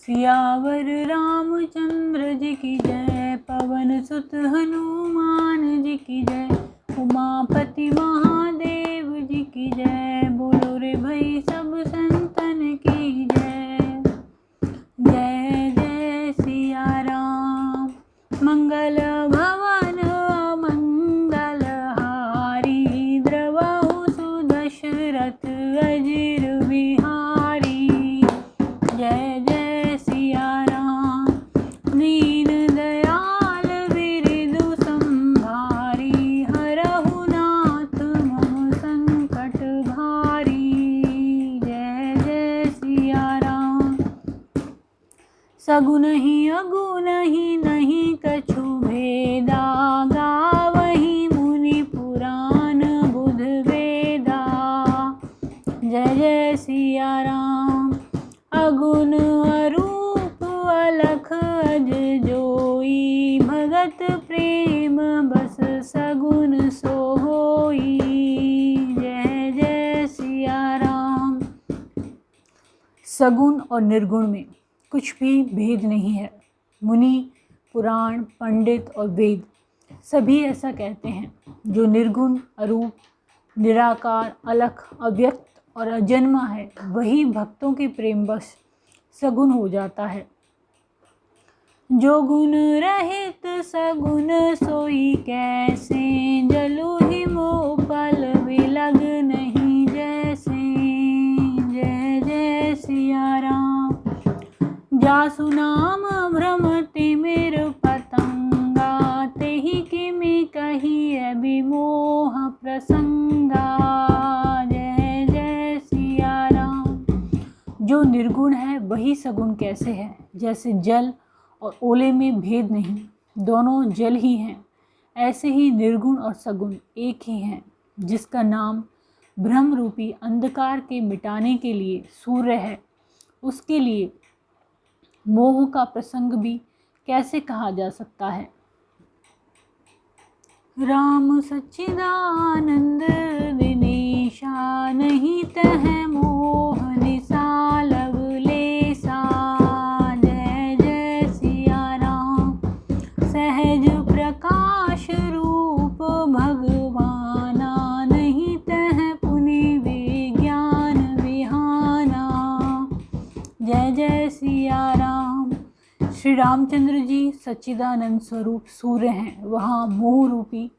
सियावर रामचंद्र जी की जय, पवन सुत हनुमान जी की जय, उमापति महादेव जी की जय। बोलो रे भाई सब संतन की जय। जय जय सिया राम। मंगल भवन मंगल हारी, द्रवहु सुदशरथ अजिर बिहारी। जय जय सिया राम। दीन दयाल बिरदु संभारी, हरहु नाथ मम संकट भारी। जय जय सिया राम। सगुन ही अगुन ही नहीं कछु भेदा, गावहीं मुनि पुराण बुध वेदा। जय जय सिया राम। अगुन अरूप अलख अज जोई, भगत प्रेम बस सगुन सोई। जय जय सिया राम। सगुण और निर्गुण में कुछ भी भेद नहीं है। मुनि, पुराण, पंडित और वेद सभी ऐसा कहते हैं। जो निर्गुण, अरूप, निराकार, अलख, अव्यक्त और अजन्मा है, वही भक्तों के प्रेमवश सगुण हो जाता है। जो गुण रहित सगुण सोई कैसे, जलु ही मोह पल बिलग नहीं जैसे। जय जय सिया राम। जासु नाम भ्रमति मेर पतंगा, तेहि किमि कहिए विमोह प्रसंगा। जय जय सिया राम। जो निर्गुण है वही सगुण कैसे है, जैसे जल और ओले में भेद नहीं, दोनों जल ही हैं। ऐसे ही निर्गुण और सगुण एक ही हैं। जिसका नाम ब्रह्म रूपी अंधकार के मिटाने के लिए सूर्य है, उसके लिए मोह का प्रसंग भी कैसे कहा जा सकता है। राम सच्चिदानंद दिनेशा, नहीं तह मोह निसा लवलेसा। जय जय सिया राम। सहज प्रकाश रूप भगवाना, नहीं तह पुनि विज्ञान विहाना। जय जय सिया राम। श्री रामचंद्र जी सच्चिदानंद स्वरूप सूर्य हैं। वहाँ मोह रूपी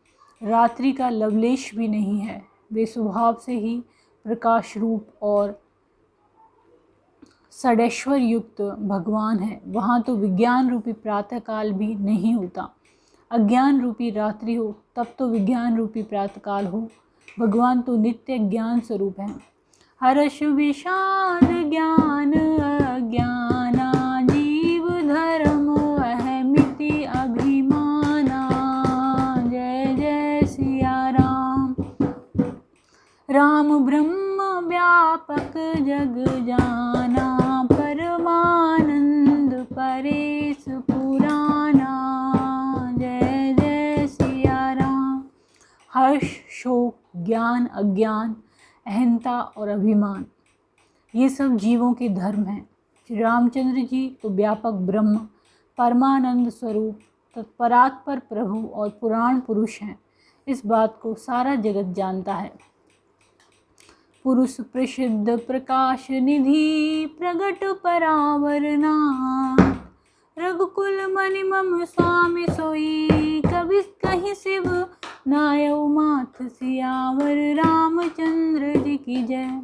रात्रि का लवलेश भी नहीं है। वे स्वभाव से ही प्रकाश रूप और षडैश्वर युक्त भगवान हैं। वहाँ तो विज्ञान रूपी प्रातःकाल भी नहीं होता। अज्ञान रूपी रात्रि हो तब तो विज्ञान रूपी प्रातःकाल हो। भगवान तो नित्य ज्ञान स्वरूप हैं। हर्ष विषाद ज्ञान अज्ञाना, जीव धर्म अहमिति अभिमाना। जय जय सिया राम। राम ब्रह्म व्यापक जग जाना, परमानंद परेश पुराना। जय जय सिया राम। हर्ष, शोक, ज्ञान, अज्ञान, अहंता और अभिमान, ये सब जीवों के धर्म हैं। श्री रामचंद्र जी तो व्यापक ब्रह्म, परमानंद स्वरूप, तत्परात्पर प्रभु और पुराण पुरुष हैं। इस बात को सारा जगत जानता है। पुरुष प्रसिद्ध प्रकाश निधि, प्रगट परावरना। रघुकुल मनि मम स्वामी सोई, कभी कहीं शिव नायउ माथ। सियावर रामचंद्र जी की जय।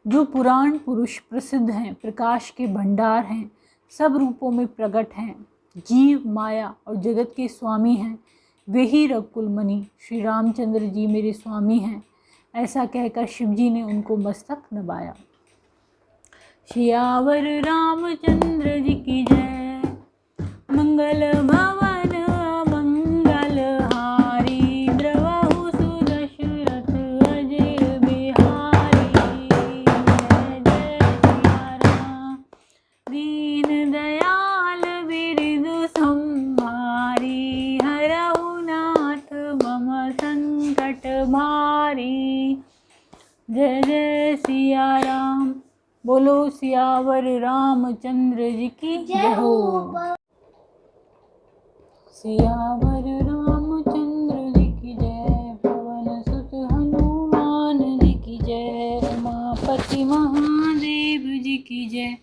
जो पुराण पुरुष प्रसिद्ध हैं, प्रकाश के भंडार हैं, सब रूपों में प्रकट हैं, जीव, माया और जगत के स्वामी हैं, वे ही रघुकुल मणि श्री रामचंद्र जी मेरे स्वामी हैं। ऐसा कहकर शिवजी ने उनको मस्तक नवाया। सियावर रामचंद्र जी की जय। मंगल भवन मंगल हारी, द्रवहु सुदशरथ अजिर बिहारी। जय जय सिया राम। दीन दयाल बिरदु संभारी, हरहु नाथ मम संकट भारी। जय जय सिया राम। बोलो सिया सियावर रामचंद्र जी की जय हो। सियावर रामचंद्र जी की जय, पवन सुत हनुमान जी की जय, उमापति महादेव जी की जय,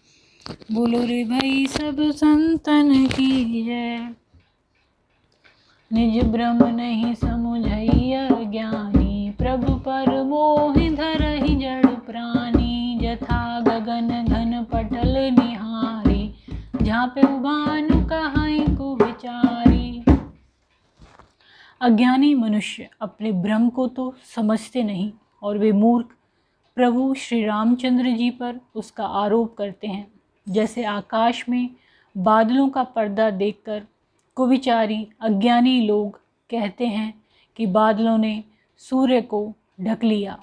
बोलो रे भाई सब संतन की जय। निज ब्रह्म नहीं समुझैया ज्ञानी, प्रभु पर मोहि धरहि जड़ प्राणी, जथा गगन घन पटल निहारी, जहाँ पे भानु कहाई को विचारी। अज्ञानी मनुष्य अपने ब्रह्म को तो समझते नहीं और वे मूर्ख प्रभु श्री रामचंद्र जी पर उसका आरोप करते हैं। जैसे आकाश में बादलों का पर्दा देखकर कुविचारी अज्ञानी लोग कहते हैं कि बादलों ने सूर्य को ढक लिया।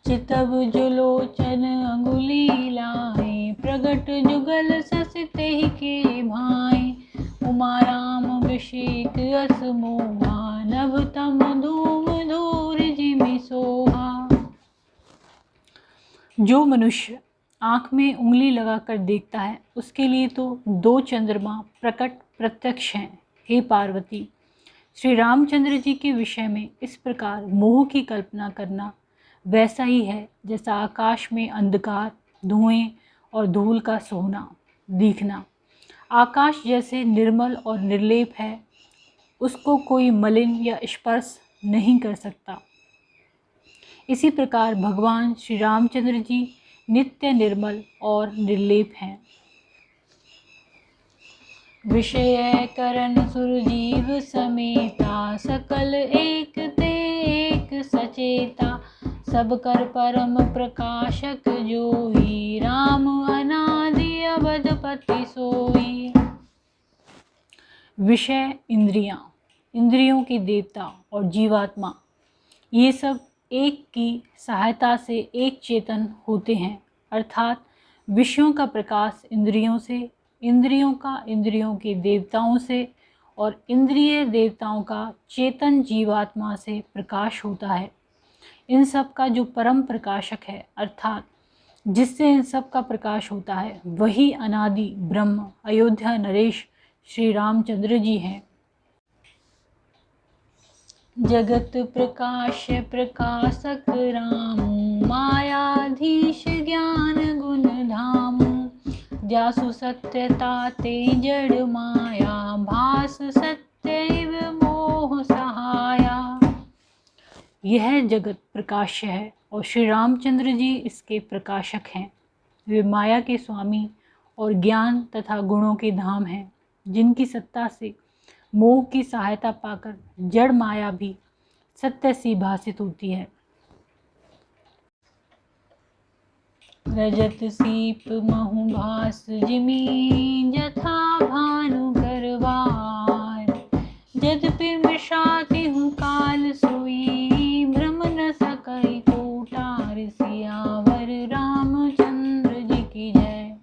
चितब जुलोचन अंगुली लाए, प्रगट जुगल ससते ही के भाई, उमाराम अभिषेक अस मोहा, नभ तम धूम धूर जिमि सोहा। जो मनुष्य आँख में उंगली लगाकर देखता है उसके लिए तो 2 चंद्रमा प्रकट प्रत्यक्ष हैं। हे पार्वती, श्री रामचंद्र जी के विषय में इस प्रकार मोह की कल्पना करना वैसा ही है जैसा आकाश में अंधकार, धुएं और धूल का सोना दिखना। आकाश जैसे निर्मल और निर्लेप है, उसको कोई मलिन या स्पर्श नहीं कर सकता। इसी प्रकार भगवान श्री रामचंद्र जी नित्य निर्मल और निर्लेप हैं। विषय करण सुरजीव समेता, सकल एक ते एक सचेता, सब कर परम प्रकाशक जोई, राम अनादि अवधपति सोई। विषय इंद्रियां, इंद्रियों के देवता और जीवात्मा, ये सब एक की सहायता से एक चेतन होते हैं। अर्थात विषयों का प्रकाश इंद्रियों से, इंद्रियों का इंद्रियों के देवताओं से और इंद्रिय देवताओं का चेतन जीवात्मा से प्रकाश होता है। इन सब का जो परम प्रकाशक है, अर्थात जिससे इन सब का प्रकाश होता है, वही अनादि ब्रह्म अयोध्या नरेश श्री रामचंद्र जी हैं। जगत प्रकाश प्रकाशक राम, मायाधीश ज्ञान गुण धाम, जासु सत्यता ते जड़ माया, भास सत्यैव मोह सहाया। यह जगत प्रकाश्य है और श्री रामचंद्र जी इसके प्रकाशक हैं। वे माया के स्वामी और ज्ञान तथा गुणों के धाम हैं, जिनकी सत्ता से मोह की सहायता पाकर जड़ माया भी सत्य सी भासित होती है। रजत सीप महु भास जिमी, जथा भानु करवार, यद्यपि मृषाति हूँ काल सोई, भ्रम न सकई कोटार, सियावर रामचंद्र जी की जय।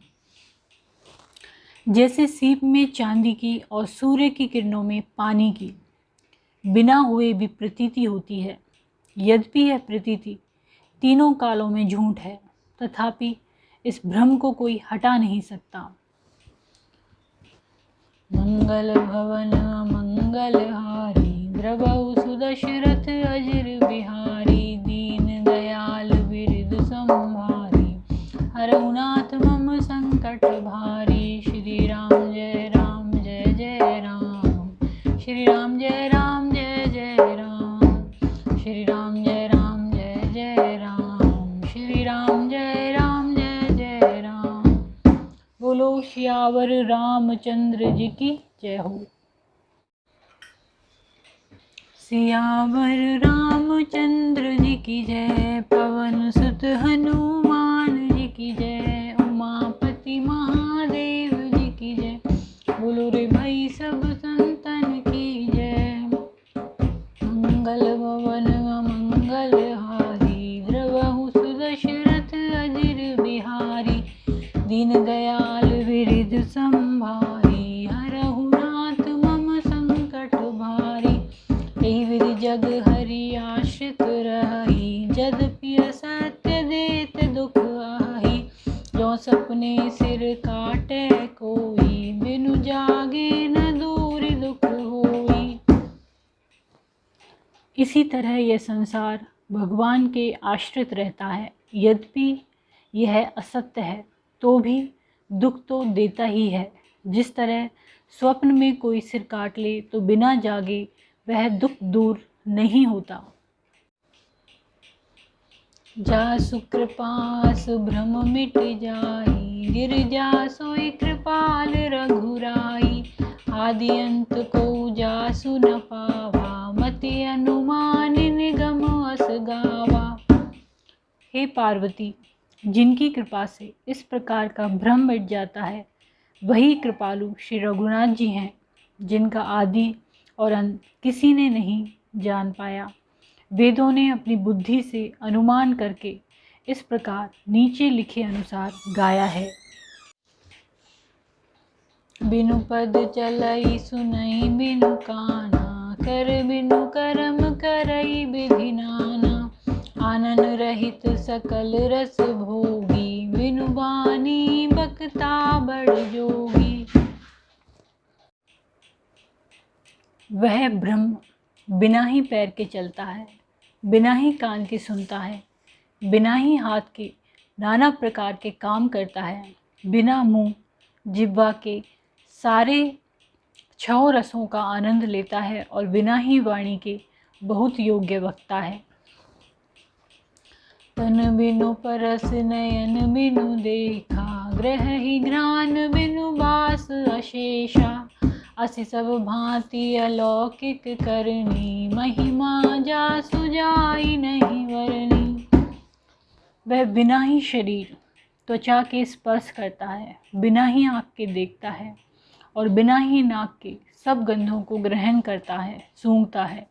जैसे सीप में चांदी की और सूर्य की किरणों में पानी की बिना हुए भी प्रतीति होती है, यद्यपि यह प्रतीति तीनों कालों में झूठ है, तथापि इस भ्रम को कोई हटा नहीं सकता। मंगल भवन मंगल हारी, द्रवहु सुदशरथ अजिर बिहारी, दीन दयाल बिरद संभारी, हरहु नाथ मम संकट भारी। श्री राम जय राम जय जय राम, श्री राम जय राम जय जय राम, श्री राम जय राम जय जय राम, श्री राम जय राम जय जय राम। बोलो सियावर रामचंद्र जी की जय हो। सियावर रामचंद्र जी की जय, पवन सुत हनुमान जी की जय, उमापति महादेव जी की जय, बोलो रे भाई सब संतन की जय। मंगल भवन मंगल हारी, द्रवहु सुदशरथ अजिर बिहारी, दीन दयाल विरिद संभारी, हरहु नाथ मम संकट भारी। एहि विधि जग हरि आश्रित रही, यद्यपि असत सपने सिर काटे कोई, बिनु जागे न दूर दुख होई। इसी तरह यह संसार भगवान के आश्रित रहता है। यद्यपि यह असत्य है तो भी दुख तो देता ही है। जिस तरह स्वप्न में कोई सिर काट ले तो बिना जागे वह दुख दूर नहीं होता। जासु कृपास भ्रम मिट जाई, गिरजा सोई कृपाल रघुराई। आदि अंत को जासु न पावा, मति अनुमान निगम अस गावा। हे पार्वती, जिनकी कृपा से इस प्रकार का भ्रम मिट जाता है वही कृपालु श्री रघुनाथ जी हैं, जिनका आदि और अंत किसी ने नहीं जान पाया। वेदों ने अपनी बुद्धि से अनुमान करके इस प्रकार नीचे लिखे अनुसार गाया है। बिनु पद चलई सुनई बिनु काना, कर बिनु करम करई विधि नाना। आनन रहित सकल रस भोगी, बिनु बानी बक्ता बड़ जोगी। वह ब्रह्म बिना ही पैर के चलता है, बिना ही कान के सुनता है, बिना ही हाथ के नाना प्रकार के काम करता है, बिना मुंह जिह्वा के सारे 6 रसों का आनंद लेता है और बिना ही वाणी के बहुत योग्य वक्ता है। तन बिनु परस नयन बिनु देखा, ग्रह ही ज्ञान बिनु बास अशेषा। असि सब भांति अलौकिक करनी, महिमा जासु जाई नहीं वरनी। वह बिना ही शरीर त्वचा के स्पर्श करता है, बिना ही आँख के देखता है और बिना ही नाक के सब गंधों को ग्रहण करता है, सूंघता है।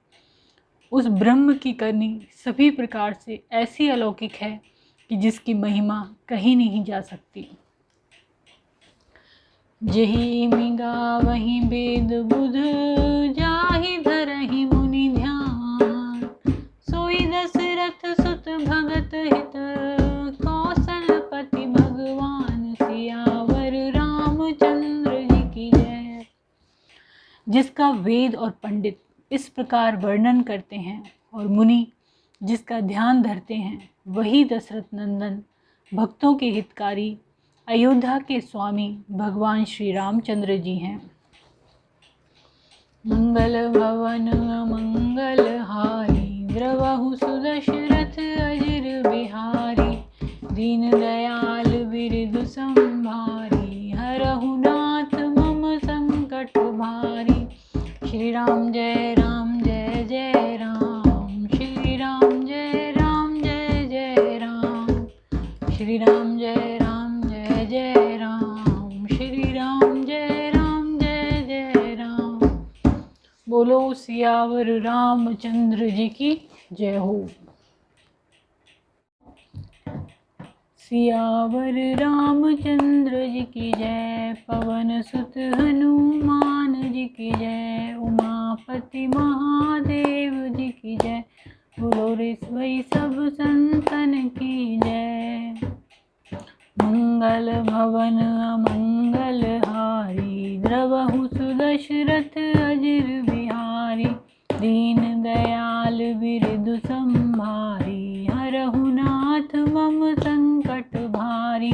उस ब्रह्म की करनी सभी प्रकार से ऐसी अलौकिक है कि जिसकी महिमा कहीं नहीं जा सकती। जही मिगा वही वेद बुध, जाहि धरहि मुनि ध्यान। सोई दशरथ सुत भगत हित, कौशलपति भगवान सियावर रामचंद्र जी की जय। जिसका वेद और पंडित इस प्रकार वर्णन करते हैं और मुनि जिसका ध्यान धरते हैं, वही दशरथ नंदन भक्तों के हितकारी अयोध्या के स्वामी भगवान श्री रामचंद्र जी हैं। मंगल भवन अमंगल हारी, द्रवहु सुदशरथ अजिर बिहारी। दीन दयाल बिरधु संभारी, हरहु नाथ मम संकट भारी। श्री राम जय राम जय जय राम, श्री राम जय राम जय जय राम। श्री राम जय राम जय जय राम, श्री राम जय राम जय जय राम। बोलो सियावर रामचंद्र जी की जय हो। सियावर रामचंद्र जी की जय, पवन सुत हनुमान जी की जय, उमापति महादेव जी की जय। बोलो रे वही सब संतन की जय। मंगल भवन अमंगल हारी, द्रवहु सुदशरथ अजिर बिहारी। दीन दयाल बिरधु संभारी, हरहु नाथ मम संकट भारी।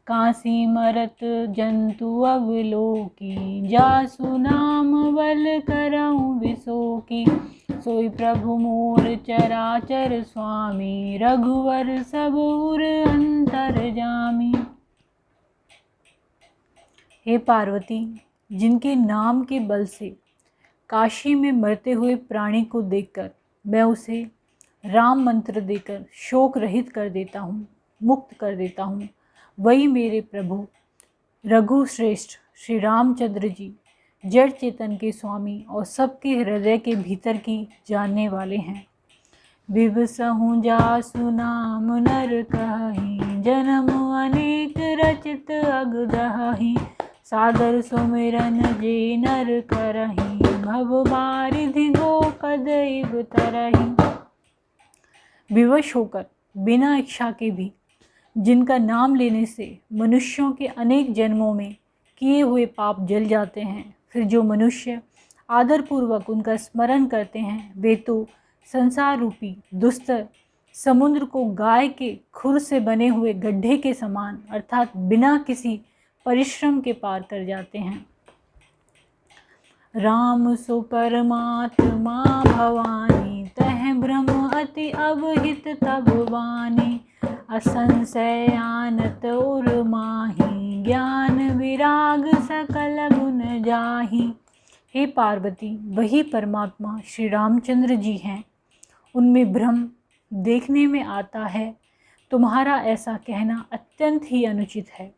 काशी मरत जंतु अवलोकी, जासु नाम बल करऊँ विसोकी। सोई प्रभु मोर चराचर स्वामी, रघुवर सब उर अंतरजामी। हे पार्वती, जिनके नाम के बल से काशी में मरते हुए प्राणी को देखकर मैं उसे राम मंत्र देकर शोक रहित कर देता हूँ, मुक्त कर देता हूँ, वही मेरे प्रभु रघु श्रेष्ठ श्री रामचंद्र जी जड़ चेतन के स्वामी और सबके हृदय के भीतर की जानने वाले हैं। विवसहु जासु नाम नर कहि, जन्म अनेक रचित अगदहि। सादर सुमिरन जे नर करहि, भव बारिधि गोपद इव तरहि। विवश होकर बिना इच्छा के भी जिनका नाम लेने से मनुष्यों के अनेक जन्मों में किए हुए पाप जल जाते हैं। फिर जो मनुष्य आदरपूर्वक उनका स्मरण करते हैं वे तो संसार रूपी दुस्तर समुद्र को गाय के खुर से बने हुए गड्ढे के समान अर्थात बिना किसी परिश्रम के पार कर जाते हैं। राम सो परमात्मा भवानी तह ब्रह्म अति अवहित तब वाणी असंशय आनत उर माही ज्ञान विराग सकल गुण जाही। हे पार्वती, वही परमात्मा श्री रामचंद्र जी हैं। उनमें भ्रम देखने में आता है। तुम्हारा ऐसा कहना अत्यंत ही अनुचित है।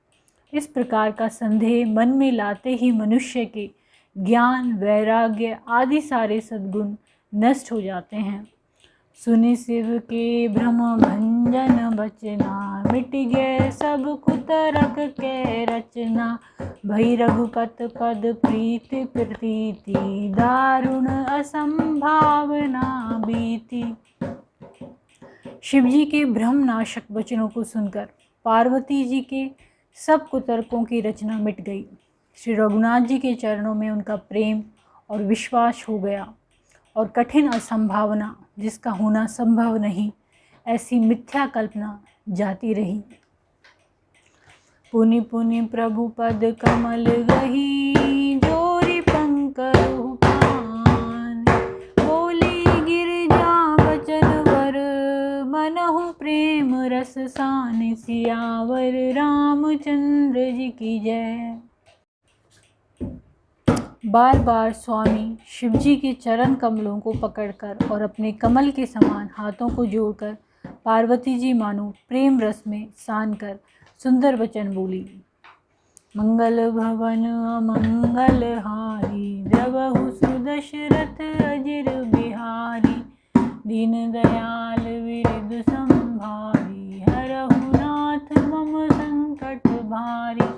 इस प्रकार का संदेह मन में लाते ही मनुष्य के ज्ञान वैराग्य आदि सारे सद्गुण नष्ट हो जाते हैं। सुनि शिव के भ्रम भंजन बचना मिट गए सब कुतरक के रचना भई रघुपत पद प्रीति प्रतीति दारुण असंभावना बीती। शिवजी के भ्रम नाशक वचनों को सुनकर पार्वती जी के सब कुतर्कों की रचना मिट गई। श्री रघुनाथ जी के चरणों में उनका प्रेम और विश्वास हो गया और कठिन असंभावना जिसका होना संभव नहीं ऐसी मिथ्या कल्पना जाती रही। पुनि पुनि प्रभु पद कमल गही जोरी पंकरु पान बोली गिरजा बचन वर मनहु प्रेम रस सान सियावर रामचंद्र जी की जय। बार बार स्वामी शिवजी के चरण कमलों को पकड़कर और अपने कमल के समान हाथों को जोड़कर पार्वती जी मानो प्रेम रस में सान कर सुंदर वचन बोली। मंगल भवन अमंगल हारी द्रवहु सुदशरथ अजिर बिहारी दीन दयाल विरिद संभारी हरहु नाथ मम संकट भारी।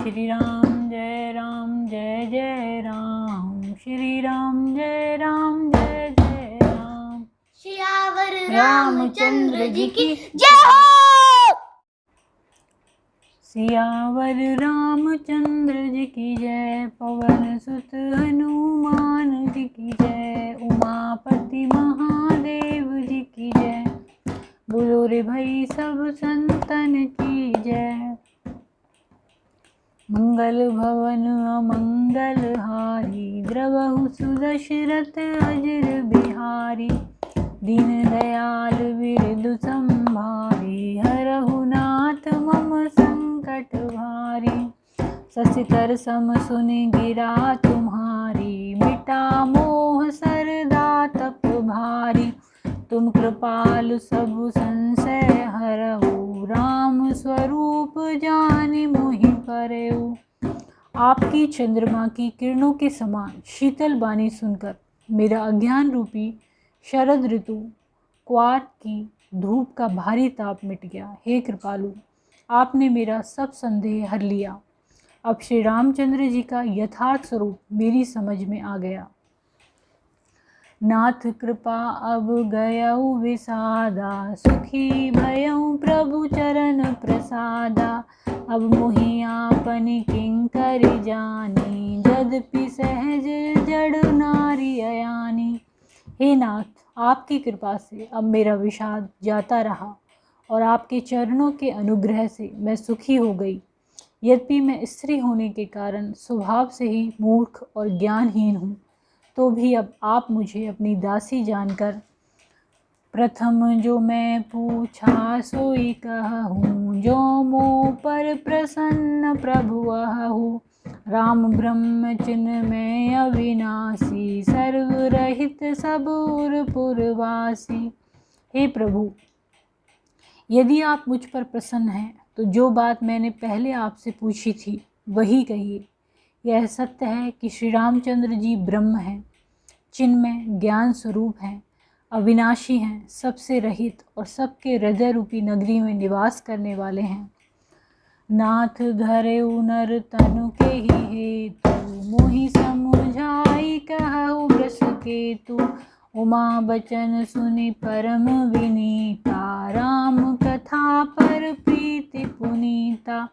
श्री राम जय जय राम श्री राम जय जय राम सियावर रामचंद्र जी की जय हो। सियावर रामचंद्र जी की जय। पवन सुत हनुमान जी की जय। उमापति महादेव जी की जय। बोलो रे भाई सब संतन की जय। मंगल भवन अमंगल हारी द्रवहु सुदशरथ अजिर बिहारी दीन दयाल विरिदु संभारी हरहु नाथ मम संकट भारी। ससिकर सम सुनि गिरा तुम्हारी मिटा मोह सरदा तप भारी। तुम कृपालु सब संशय हरहु राम स्वरूप जानि मोहि परेउ। आपकी चंद्रमा की किरणों के समान शीतल वाणी सुनकर मेरा अज्ञान रूपी शरद ऋतु क्वार की धूप का भारी ताप मिट गया। हे कृपालु, आपने मेरा सब संदेह हर लिया। अब श्री रामचंद्र जी का यथार्थ स्वरूप मेरी समझ में आ गया। नाथ कृपा अब गयऊ विसादा सुखी भयऊ प्रभु चरण प्रसादा। अब मोहि आपनि किंकरि जानी यद्यपि सहज जड़ नारी अयानी। हे नाथ, आपकी कृपा से अब मेरा विषाद जाता रहा और आपके चरणों के अनुग्रह से मैं सुखी हो गई। यद्यपि मैं स्त्री होने के कारण स्वभाव से ही मूर्ख और ज्ञानहीन हूँ, तो भी अब आप मुझे अपनी दासी जानकर प्रथम जो मैं पूछा सोई कहूँ। जो मोह पर प्रसन्न प्रभु आहू राम ब्रह्म चिन्मय अविनाशी सर्वरहित सब उर पुरवासी। हे प्रभु, यदि आप मुझ पर प्रसन्न हैं तो जो बात मैंने पहले आपसे पूछी थी वही कहिए। यह सत्य है कि श्री रामचंद्र जी ब्रह्म हैं, चिन्मय ज्ञान स्वरूप हैं, अविनाशी हैं, सबसे रहित और सबके हृदय रूपी नगरी में निवास करने वाले हैं। नाथ धरेउ नर तनु के ही हेतु मोहि समुझाई कहु वृष केतु। उमा बचन सुनि परम विनीता राम कथा पर प्रीति रहता।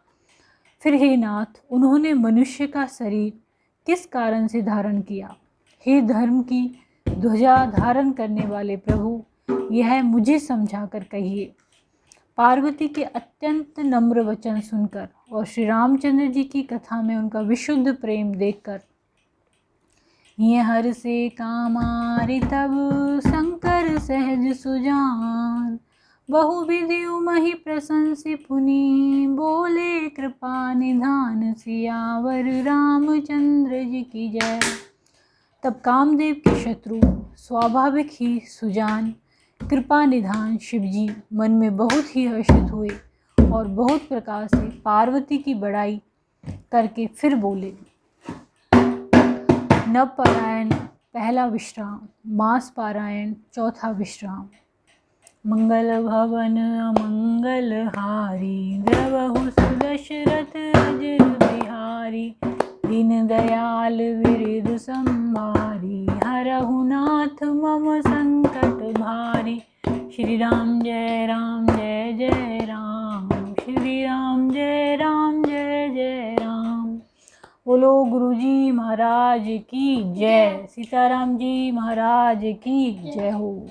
फिर हे नाथ, उन्होंने मनुष्य का शरीर किस कारण से धारण किया? हे धर्म की ध्वजा धारण करने वाले प्रभु, यह मुझे समझा कर कहिए। पार्वती के अत्यंत नम्र वचन सुनकर और श्री रामचंद्र जी की कथा में उनका विशुद्ध प्रेम देखकर ये हर से कामारि तब शंकर सहज सुजान, बहु विधियु महि प्रशंसि पुनि, बोले कृपा निधान सियावर रामचंद्र जी की जय। तब कामदेव के शत्रु स्वाभाविक ही सुजान कृपा निधान शिवजी मन में बहुत ही हर्षित हुए और बहुत प्रकार से पार्वती की बड़ाई करके फिर बोले। नव पारायण पहला विश्राम, मास पारायण चौथा विश्राम। मंगल भवन अमंगल हारी, द्रवहु सुदशरथ अजर बिहारी, दीन दयाल विरिध संहारी, हरहु नाथ मम संकट भारी। श्री राम जय जय राम, श्री राम जय राम। बोलो गुरु जी महाराज की जय, सीताराम जी महाराज की जय हो।